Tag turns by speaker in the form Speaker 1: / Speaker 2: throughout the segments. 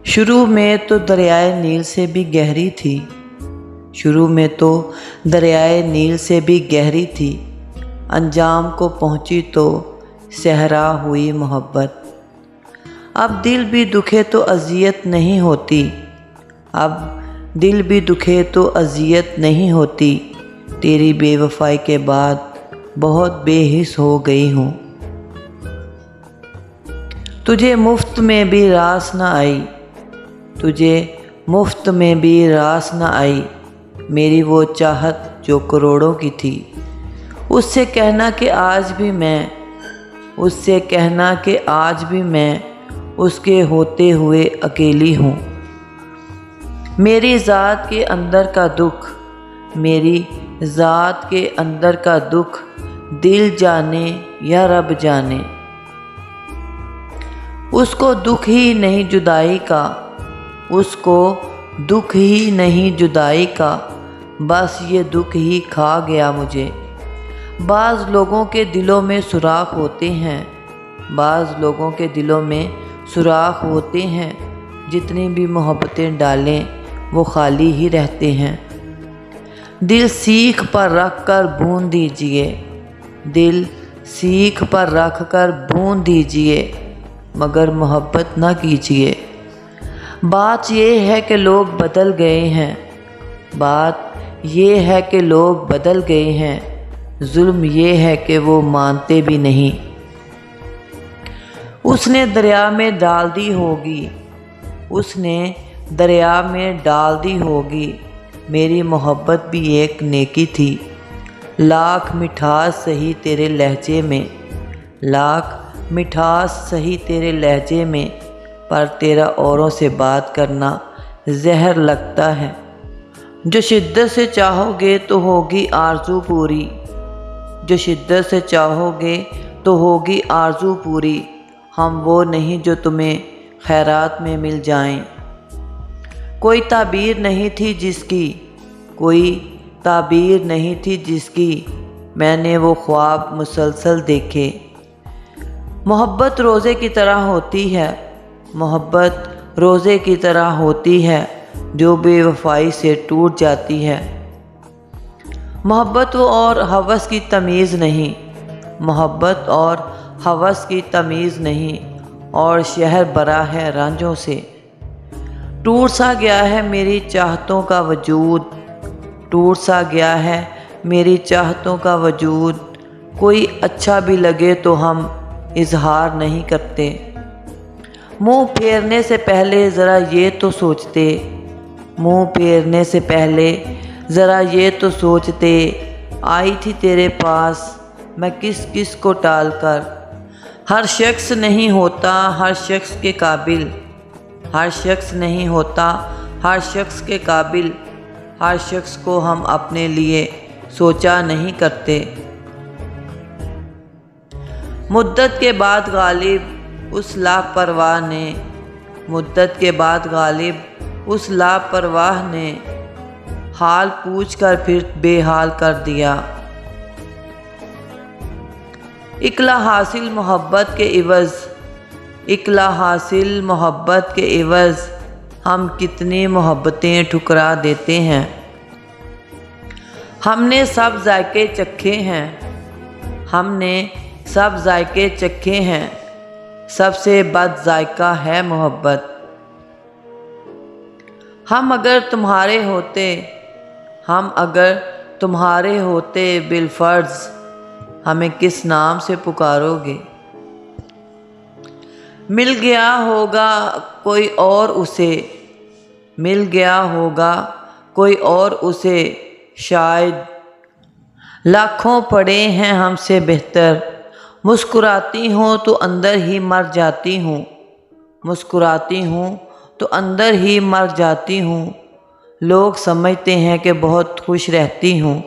Speaker 1: شروع میں تو دریائے نیل سے بھی گہری تھی، شروع میں تو دریائے نیل سے بھی گہری تھی، انجام کو پہنچی تو صحرا ہوئی محبت۔ اب دل بھی دکھے تو اذیت نہیں ہوتی، اب دل بھی دکھے تو اذیت نہیں ہوتی، تیری بے وفائی کے بعد بہت بے حس ہو گئی ہوں۔ تجھے مفت میں بھی راس نہ آئی، تجھے مفت میں بھی راس نہ آئی، میری وہ چاہت جو کروڑوں کی تھی۔ اس سے کہنا کہ آج بھی میں، اس سے کہنا کہ آج بھی میں اس کے ہوتے ہوئے اکیلی ہوں۔ میری ذات کے اندر کا دکھ، میری ذات کے اندر کا دکھ دل جانے یا رب جانے، اس کو دکھ ہی نہیں جدائی کا، اس کو دکھ ہی نہیں جدائی کا، بس یہ دکھ ہی کھا گیا مجھے۔ بعض لوگوں کے دلوں میں سوراخ ہوتے ہیں، بعض لوگوں کے دلوں میں سوراخ ہوتے ہیں، جتنی بھی محبتیں ڈالیں وہ خالی ہی رہتے ہیں۔ دل سیخ پر رکھ کر بھون دیجئے، دل سیخ پر رکھ کر بھون دیجئے، مگر محبت نہ کیجئے۔ بات یہ ہے کہ لوگ بدل گئے ہیں، بات یہ ہے کہ لوگ بدل گئے ہیں، ظلم یہ ہے کہ وہ مانتے بھی نہیں۔ اس نے دریا میں ڈال دی ہوگی، اس نے دریا میں ڈال دی ہوگی، میری محبت بھی ایک نیکی تھی۔ لاکھ مٹھاس سہی تیرے لہجے میں، لاکھ مٹھاس سہی تیرے لہجے میں، پر تیرا اوروں سے بات کرنا زہر لگتا ہے۔ جو شدت سے چاہو گے تو ہوگی آرزو پوری، جو شدت سے چاہو گے تو ہوگی آرزو پوری، ہم وہ نہیں جو تمہیں خیرات میں مل جائیں۔ کوئی تعبیر نہیں تھی جس کی، کوئی تعبیر نہیں تھی جس کی، میں نے وہ خواب مسلسل دیکھے۔ محبت روزے کی طرح ہوتی ہے، محبت روزے کی طرح ہوتی ہے، جو بے وفائی سے ٹوٹ جاتی ہے۔ محبت اور ہوس کی تمیز نہیں، محبت اور ہوس کی تمیز نہیں، اور شہر بھرا ہے رنجوں سے۔ ٹوٹ سا گیا ہے میری چاہتوں کا وجود، ٹوٹ سا گیا ہے میری چاہتوں کا وجود، کوئی اچھا بھی لگے تو ہم اظہار نہیں کرتے۔ منہ پھیرنے سے پہلے ذرا یہ تو سوچتے، منہ پھیرنے سے پہلے ذرا یہ تو سوچتے، آئی تھی تیرے پاس میں کس کس کو ٹال کر۔ ہر شخص نہیں ہوتا ہر شخص کے قابل، ہر شخص نہیں ہوتا ہر شخص کے قابل، ہر شخص کو ہم اپنے لیے سوچا نہیں کرتے۔ مدت کے بعد غالب اس لاپرواہ نے، مدت کے بعد غالب اس لاپرواہ نے، حال پوچھ کر پھر بے حال کر دیا۔ اکلا حاصل محبت کے عوض، اکلا حاصل محبت کے عوض، ہم کتنی محبتیں ٹھکرا دیتے ہیں۔ ہم نے سب ذائقے چکھے ہیں، ہم نے سب ذائقے چکھے ہیں، سب سے بد ذائقہ ہے محبت۔ ہم اگر تمہارے ہوتے، ہم اگر تمہارے ہوتے بالفرض، ہمیں کس نام سے پکارو گے؟ مل گیا ہوگا کوئی اور اسے، مل گیا ہوگا کوئی اور اسے، شاید لاکھوں پڑے ہیں ہم سے بہتر۔ مسکراتی ہوں تو اندر ہی مر جاتی ہوں، مسکراتی ہوں تو اندر ہی مر جاتی ہوں، لوگ سمجھتے ہیں کہ بہت خوش رہتی ہوں۔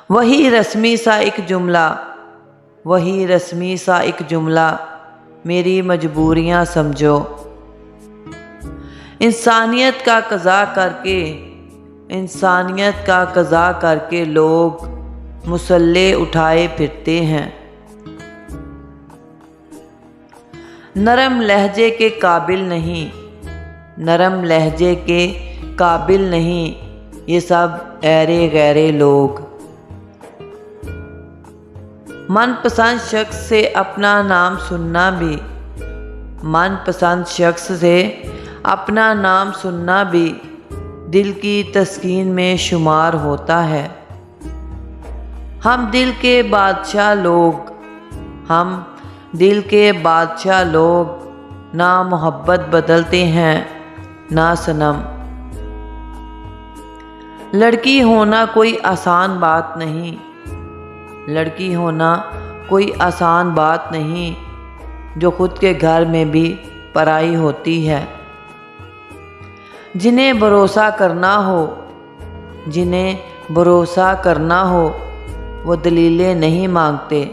Speaker 1: وہی رسمی سا ایک جملہ، وہی رسمی سا ایک جملہ، میری مجبوریاں سمجھو۔ انسانیت کا قضا کر کے، انسانیت کا قضا کر کے لوگ مسلح اٹھائے پھرتے ہیں۔ نرم لہجے کے قابل نہیں، نرم لہجے کے قابل نہیں یہ سب ایرے غیرے لوگ۔ من پسند شخص سے اپنا نام سننا بھی، من پسند شخص سے اپنا نام سننا بھی دل کی تسکین میں شمار ہوتا ہے۔ ہم دل کے بادشاہ لوگ، ہم دل کے بادشاہ لوگ، نہ محبت بدلتے ہیں نہ صنم۔ لڑکی ہونا کوئی آسان بات نہیں، لڑکی ہونا کوئی آسان بات نہیں جو خود کے گھر میں بھی پرائی ہوتی ہے۔ جنہیں بھروسہ کرنا ہو، جنہیں بھروسہ کرنا ہو وہ دلیلیں نہیں مانگتے۔